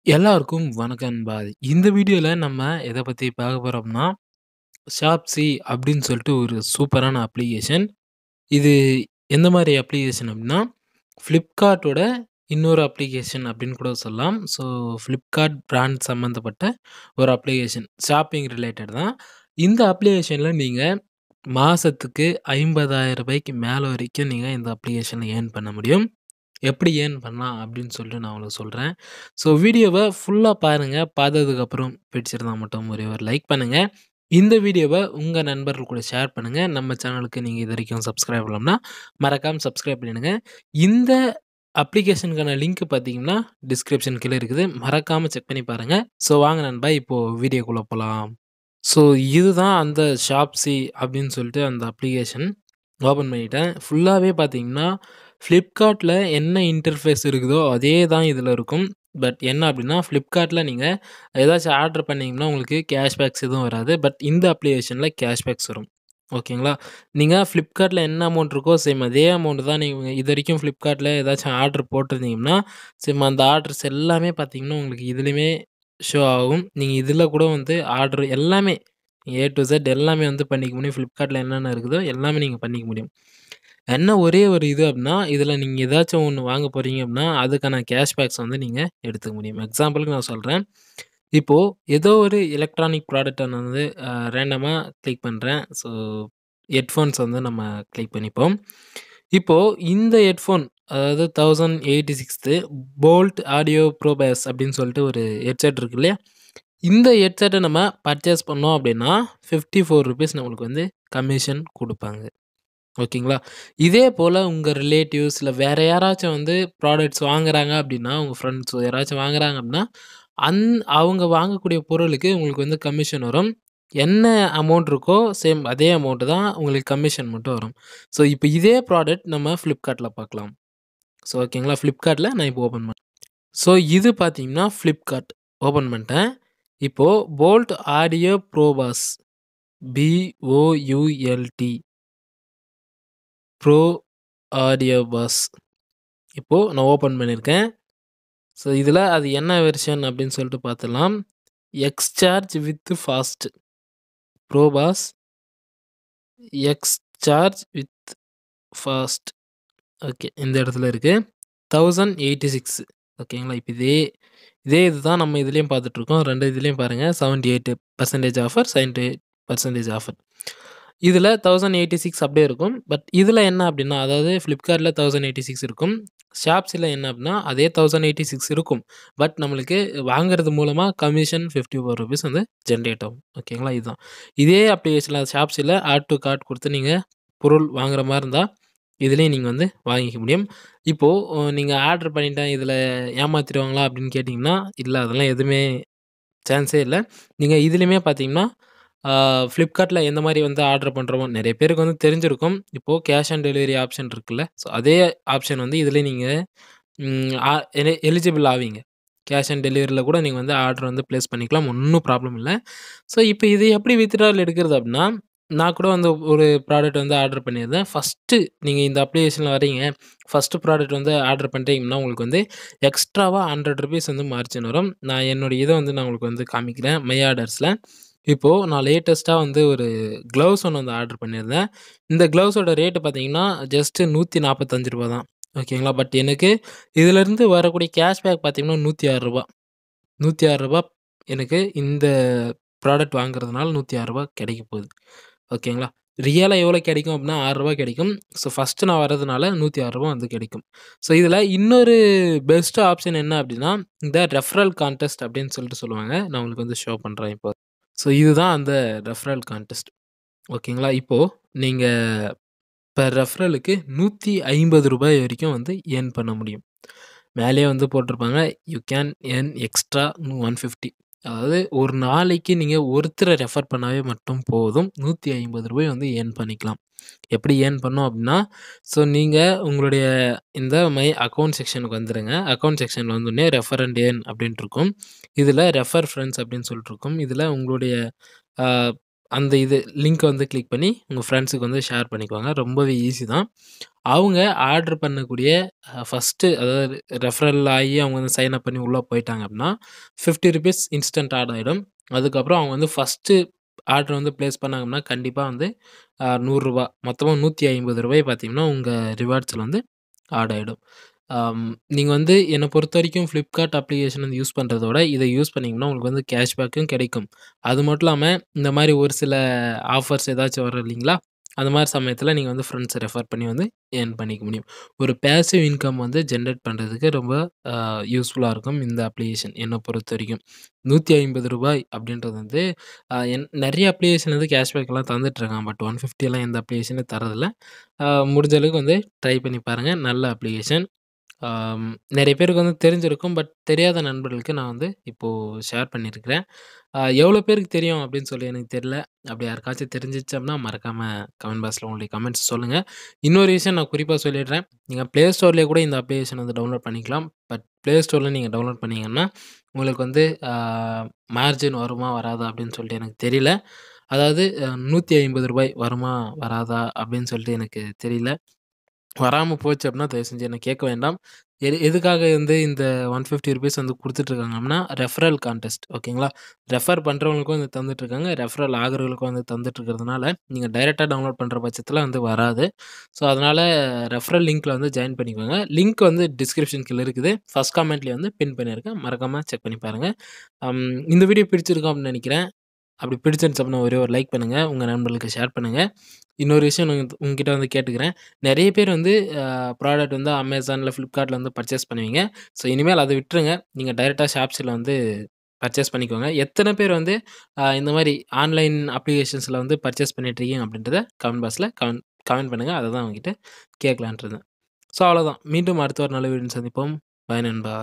எல்லாருக்கும் வணக்கம் நண்பா. இந்த வீடியோல நம்ம எத பத்தி பார்க்க போறோம்னா, ஷாப்ஸி அப்படின்னு சொல்லிட்டு ஒரு சூப்பரான அப்ளிகேஷன். இது எந்த மாரி அப்ளிகேஷன் அப்படின்னா, Flipkartஓட இன்னொரு அப்ளிகேஷன் அப்படின்னு கூட சொல்லலாம். ஸோ Flipkart பிராண்ட் சம்மந்தப்பட்ட ஒரு அப்ளிகேஷன். ஷாப்பிங் ரிலேட்டட் தான். இந்த அப்ளிகேஷன்ல நீங்க மாசத்துக்கு ரூ. 50,000 மேல வரைக்கும் நீங்க இந்த அப்ளிகேஷன்ல ஏர்ன் பண்ண முடியும். எப்படி ஏர்ன் பண்ணலாம் அப்படின்னு சொல்லிட்டு நான் உங்களுக்கு சொல்றேன். ஸோ வீடியோவ ஃபுல்லா பாருங்க. பார்த்ததுக்கப்புறம் பிடிச்சிருந்தா மட்டும் ஒரே ஒரு லைக் பண்ணுங்க. இந்த வீடியோவ உங்க நண்பர்கள் கூட ஷேர் பண்ணுங்க. நம்ம சேனலுக்கு நீங்க இதுவரைக்கும் சப்ஸ்கிரைப் பண்ணலனா, மறக்காம சப்ஸ்கிரைப் பண்ணிடுங்க. இந்த அப்ளிகேஷனுக்கான லிங்க் பார்த்தீங்கன்னா, டிஸ்கிரிப்ஷன் கீழ இருக்குது. மறக்காம செக் பண்ணி பாருங்க. ஸோ வாங்க நண்பா, இப்போ வீடியோக்குள்ள போலாம். ஸோ இதுதான் அந்த ஷாப்ஸி அப்படின்னு சொல்லிட்டு அந்த அப்ளிகேஷன். ஓப்பன் பண்ணிட்டேன். ஃபுல்லாவே பார்த்தீங்கன்னா, Flipkartல என்ன இன்டர்ஃபேஸ் இருக்குதோ, அதே தான் இதில இருக்கும். பட் என்ன அப்டின்னா, Flipkartல நீங்க ஏதாச்சும் ஆர்டர் பண்ணீங்கன்னா, உங்களுக்கு கேஷ்பேக்ஸ் எதுவும் வராது. பட் இந்த அப்ளிகேஷன்ல கேஷ்பேக்ஸ் வரும். ஓகேங்களா? நீங்க Flipkartல என்ன அமௌண்ட் இருக்கோ, சேம் அதே அமௌண்ட் தான் நீங்க இதுவரைக்கும் Flipkartல ஏதாச்சும் ஆர்டர் போட்டிருந்தீங்கன்னா, சேம் அந்த ஆர்டர்ஸ் எல்லாமே பார்த்தீங்கன்னா, உங்களுக்கு இதுலயுமே ஷோ ஆகும். நீங்க இதில கூட வந்து ஆர்டர் எல்லாமே ஏ டூ இசட் எல்லாமே வந்து பண்ணிக்க முடியும். Flipkartல என்னென்ன இருக்குதோ எல்லாமே நீங்க பண்ணிக்க முடியும். என்ன ஒரே ஒரு இது அப்டின்னா, இதில நீங்க ஏதாச்சும் ஒண்ணு வாங்க போறீங்க அப்டின்னா, அதுக்கான கேஷ்பேக்ஸ் வந்து நீங்க எடுத்துக்க முடியும். எக்ஸாம்பிளுக்கு நான் சொல்றேன். இப்போ ஏதோ ஒரு எலக்ட்ரானிக் ப்ராடக்ட்ட நான் வந்து ரேண்டமா கிளிக் பண்றேன். ஸோ ஹெட்ஃபோன்ஸ் வந்து நம்ம கிளிக் பண்ணிப்போம். இப்போ இந்த ஹெட்ஃபோன் அதாவது 1086 போல்ட் ஆடியோ ப்ரோ பேஸ் அப்டின்னு சொல்லிட்டு ஒரு ஹெட்செட் இருக்கு இல்லையா? இந்த ஹெட்செட்ட நம்ம பர்ச்சேஸ் பண்ணோம் அப்டின்னா, ₹54 நம்மளுக்கு வந்து கமிஷன் குடுப்பாங்க. ஓகேங்களா? இதே போல உங்க ரிலேட்டிவ்ஸ் இல்ல வேற யாராச்சும் வந்து ப்ராடக்ட்ஸ் வாங்குறாங்க அப்டின்னா, உங்க ஃப்ரெண்ட்ஸோ யாராச்சும் வாங்குறாங்க அப்டின்னா, அந் அவங்க வாங்கக்கூடிய பொருளுக்கு உங்களுக்கு வந்து கமிஷன் வரும். என்ன அமௌண்ட் இருக்கோ, சேம் அதே அமௌண்ட் தான் உங்களுக்கு கமிஷன் மட்டும் வரும். ஸோ இப்ப இதே ப்ராடக்ட் நம்ம Flipkartல பார்க்கலாம். ஸோ ஓகேங்களா? Flipkartல நான் இப்போ ஓப்பன் பண்றேன். ஸோ இது பார்த்தீங்கன்னா Flipkart. ஓப்பன் பண்ணிட்டேன். இப்போ Boult audio pro bass BOULT pro audio bass. இப்போ நான் ஓப்பன் பண்ணியிருக்கேன். ஸோ இதில அது என்ன வெர்ஷன் அப்படின்னு சொல்லிட்டு பார்த்துடலாம். X charge with fast pro pass X charge with fast. Okay, இந்த இடத்துல இருக்கு. 1086 ஓகேங்களா? இப்போ இதே இதே இதுதான் நம்ம இதுலயும் பார்த்துட்டுருக்கோம். 2 இதுலயும் பாருங்க 78% ஆஃபர், 78% ஆஃபர். இதில 1086 அப்படியே இருக்கும். பட் இதில என்ன அப்படின்னா, அதாவது Flipkartல 1086 இருக்கும். ஷாப்ஸில என்ன அப்படின்னா, அதே 1086 இருக்கும். பட் நம்மளுக்கு வாங்குறது மூலமா கமிஷன் ₹54 வந்து ஜெனரேட் ஆகும். ஓகேங்களா? இதுதான். இதே அப்ளிகேஷன்ல ஷாப்ஸில ஆட் டூ கார்ட் குடுத்து நீங்க பொருள் வாங்குற மாரி இருந்தா, இதுலயும் நீங்க வந்து வாங்கிக்க முடியும். இப்போ நீங்க ஆர்டர் பண்ணிட்டேன், இதில ஏமாத்திருவாங்களா அப்படின்னு கேட்டீங்கன்னா, இல்ல அதெல்லாம் எதுவுமே சான்ஸே இல்ல. நீங்க இதுலயுமே பார்த்தீங்கன்னா, Flipkartல எந்த மாரி வந்து ஆர்டர் பண்றோமோ நெறைய பேருக்கு வந்து தெரிஞ்சிருக்கும். இப்போ கேஷ் ஆன் டெலிவரி ஆப்ஷன் இருக்குல்ல. ஸோ அதே ஆப்ஷன் வந்து இதுலயும் நீங்க ம் ஆ எலிஜிபிள் ஆவீங்க. கேஷ் ஆன் டெலிவரில கூட நீங்க வந்து ஆர்டர் வந்து பிளேஸ் பண்ணிக்கலாம். ஒண்ணும் ப்ராப்ளம் இல்ல. ஸோ இப்ப இது எப்படி வித்ட்ராவல் எடுக்கிறது அப்படின்னா, நான் கூட வந்து ஒரு ப்ராடக்ட் வந்து ஆர்டர் பண்ணியிருந்தேன். ஃபர்ஸ்ட்டு நீங்க இந்த அப்ளிகேஷன்ல வரீங்க. ஃபர்ஸ்ட்டு ப்ராடக்ட் வந்து ஆர்டர் பண்றீங்கன்னா, உங்களுக்கு வந்து எக்ஸ்ட்ராவா ₹100 வந்து மார்ஜின் வரும். நான் என்னுடைய இத வந்து நான் உங்களுக்கு வந்து காமிக்கிறேன். மை ஆர்டர்ஸ்ல. இப்போ நான் லேட்டஸ்ட்டா வந்து ஒரு க்ளவுஸ் ஒண்ணு வந்து ஆர்டர் பண்ணியிருந்தேன். இந்த க்ளவுஸோட ரேட் பார்த்தீங்கன்னா, ஜஸ்ட் ₹145 தான். ஓகேங்களா? பட் எனக்கு இதிலருந்து வரக்கூடிய கேஷ்பேக் பார்த்தீங்கன்னா, ₹106 ₹106 எனக்கு இந்த ப்ராடக்ட் வாங்குறதுனால ₹106 கிடைக்க போகுது. ஓகேங்களா? ரியலா எவ்வளோ கிடைக்கும் அப்டின்னா ₹6 கிடைக்கும். ஸோ ஃபர்ஸ்ட்டு நான் வரதுனால ₹106 வந்து கிடைக்கும். ஸோ இதில இன்னொரு பெஸ்ட் ஆப்ஷன் என்ன அப்டின்னா, இந்த ரெஃபரல் கான்டெஸ்ட் அப்டின்னு சொல்லிட்டு சொல்லுவாங்க. நான் உங்களுக்கு வந்து ஷோ பண்றேன் இப்போ. ஸோ இதுதான் அந்த ரெஃபரல் கான்டெஸ்ட். ஓகேங்களா? இப்போ நீங்க பெர் ரெஃபரலுக்கு ₹150 வரைக்கும் வந்து ஏர்ன் பண்ண முடியும். மேலேயே வந்து போட்டிருப்பாங்க, யூ கேன் ஏர்ன் எக்ஸ்ட்ரா 150. அதாவது ஒரு நாளைக்கு நீங்க ஒருத்தர ரெஃபர் பண்ணாவே மட்டும் போதும். ₹150 வந்து ஏர்ன் பண்ணிக்கலாம். எப்படி ஏர்ன் பண்ணோம் அப்படின்னா, ஸோ நீங்க உங்களுடைய இந்த மை அக்கவுண்ட் செக்ஷனுக்கு வந்துருங்க. அக்கவுண்ட் செக்ஷன்ல வந்தோனே ரெஃபர் அண்ட் ஏர்ன் அப்படின்ட்டு இருக்கும். இதில ரெஃபர் ஃபிரெண்ட்ஸ் அப்படின்னு சொல்லிட்டு இருக்கும். இதில உங்களுடைய அ அந்த லிங்க்க வந்து கிளிக் பண்ணி உங்க ஃப்ரெண்ட்ஸுக்கு வந்து ஷேர் பண்ணிக்கோங்க. ரொம்பவே ஈஸி தான். அவங்க ஆர்டர் பண்ணக்கூடிய ஃபர்ஸ்ட்டு அதாவது ரெஃபரல் ஆகி அவங்க வந்து சைன் அப் பண்ணி உள்ள போயிட்டாங்க அப்படின்னா, ₹50 இன்ஸ்டன்ட் ஆட் ஆயிடும். அதுக்கப்புறம் அவங்க வந்து ஃபர்ஸ்ட்டு ஆர்டர் வந்து பிளேஸ் பண்ணாங்க அப்படின்னா, கண்டிப்பா வந்து ₹100 மொத்தமா ₹150 பார்த்தீங்கன்னா, உங்க ரிவார்ட்ஸ்ல வந்து ஆட் ஆயிடும். நீங்க வந்து என்ன பொறுத்தவரைக்கும் Flipkart அப்ளிகேஷன் வந்து யூஸ் பண்றத விட, இத யூஸ் பண்ணீங்கன்னா, உங்களுக்கு வந்து கேஷ்பேக்கும் கிடைக்கும். அது மட்டும் இல்லாம, இந்த மாரி ஒரு சில ஆஃபர்ஸ் ஏதாச்சும் வரும் இல்லைங்களா? அந்த மாரி சமயத்தில நீங்க வந்து ஃப்ரெண்ட்ஸ ரெஃபர் பண்ணி வந்து ஏர்ன் பண்ணிக்க முடியும். ஒரு பேசிவ் இன்கம் வந்து ஜெனரேட் பண்றதுக்கு ரொம்ப யூஸ்ஃபுல்லா இருக்கும் இந்த அப்ளிகேஷன் என்ன பொறுத்தவரைக்கும். ₹150 அப்படின்றது வந்து நெறைய அப்ளிகேஷன் வந்து கேஷ்பேக்லாம் தந்துட்டுருக்காங்க. பட் 150 எல்லாம் எந்த அப்ளிகேஷனும் தர்றதில்ல. முடிஞ்ச அளவுக்கு வந்து ட்ரை பண்ணி பாருங்க. நல்ல அப்ளிகேஷன். ஆம், நெறைய பேருக்கு வந்து தெரிஞ்சிருக்கும். பட் தெரியாத நண்பர்களுக்கு நான் வந்து இப்போ ஷேர் பண்ணியிருக்கிறேன். எவ்வளோ பேருக்கு தெரியும் அப்படின்னு சொல்லி எனக்கு தெரியல. அப்படி யாருக்காச்சும் தெரிஞ்சிச்சு அப்படின்னா மறக்காம கமெண்ட் பாக்ஸ்ல உங்களுடைய கமெண்ட்ஸ் சொல்லுங்க. இன்னொரு விஷயம் நான் குறிப்பா சொல்லிடுறேன். நீங்க Play Storeலயே கூட இந்த அப்ளிகேஷன் வந்து டவுன்லோட் பண்ணிக்கலாம். பட் Play Storeல நீங்க டவுன்லோட் பண்ணீங்கன்னா, உங்களுக்கு வந்து மார்ஜின் வருமா? வராதா? அப்படின்னு சொல்லிட்டு எனக்கு தெரியல. அதாவது ₹150 வருமா? வராதா? அப்படின்னு சொல்லிட்டு எனக்கு தெரியல. வராம போச்சு அப்டின்னா, தயவு செஞ்சு என்ன கேட்க வேண்டாம். எதுக்காக வந்து இந்த ₹150 வந்து குடுத்துட்டுருக்காங்க அப்டின்னா, ரெஃபரல் கான்டெஸ்ட் ஓகேங்களா? ரெஃபர் பண்றவங்களுக்கும் வந்து தந்துட்டுருக்காங்க. ரெஃபரல் ஆகுறவங்களுக்கும் வந்து தந்துட்டுருக்கிறதுனால, நீங்க டைரக்ட்டா டவுன்லோட் பண்ற பட்சத்தில வந்து வராது. ஸோ, அதனால ரெஃபரல் லிங்க்ல வந்து ஜாயின் பண்ணிக்கோங்க. லிங்க் வந்து டிஸ்கிரிப்ஷன் கீழ இருக்குது. ஃபர்ஸ்ட் கமெண்ட்லயே வந்து பின் பண்ணியிருக்கேன். மறக்காம செக் பண்ணி பாருங்க. இந்த வீடியோ பிடிச்சிருக்கும் அப்டின்னு நெனைக்கிறேன். அப்படி பிடிச்சிருந்துச்சு அப்படின்னா ஒரே ஒரு லைக் பண்ணுங்க. உங்க நண்பர்களுக்கு ஷேர் பண்ணுங்க. இன்னொரு விஷயம் நான் உங்ககிட்ட வந்து கேட்டுக்கிறேன். நெறைய பேர் வந்து ப்ராடக்ட் வந்து Amazonல, Flipkartல வந்து பர்ச்சேஸ் பண்ணுவீங்க. ஸோ இனிமேல் அத விட்டுருங்க. நீங்க டைரக்ட்டா Shopsyல வந்து பர்ச்சேஸ் பண்ணிக்கோங்க. எத்தன பேர் வந்து இந்த மாரி ஆன்லைன் அப்ளிகேஷன்ஸ்ல வந்து பர்ச்சேஸ் பண்ணிட்டுருக்கீங்க அப்படின்றத கமெண்ட் பாக்ஸ்ல கமெண்ட் பண்ணுங்க. அத தான் உங்ககிட்ட கேட்கலான்ட்டு இருந்தேன். ஸோ அவ்வளோதான். மீண்டும் அடுத்த ஒரு நல்ல வீடியோல சந்திப்போம். பாய் நண்பா.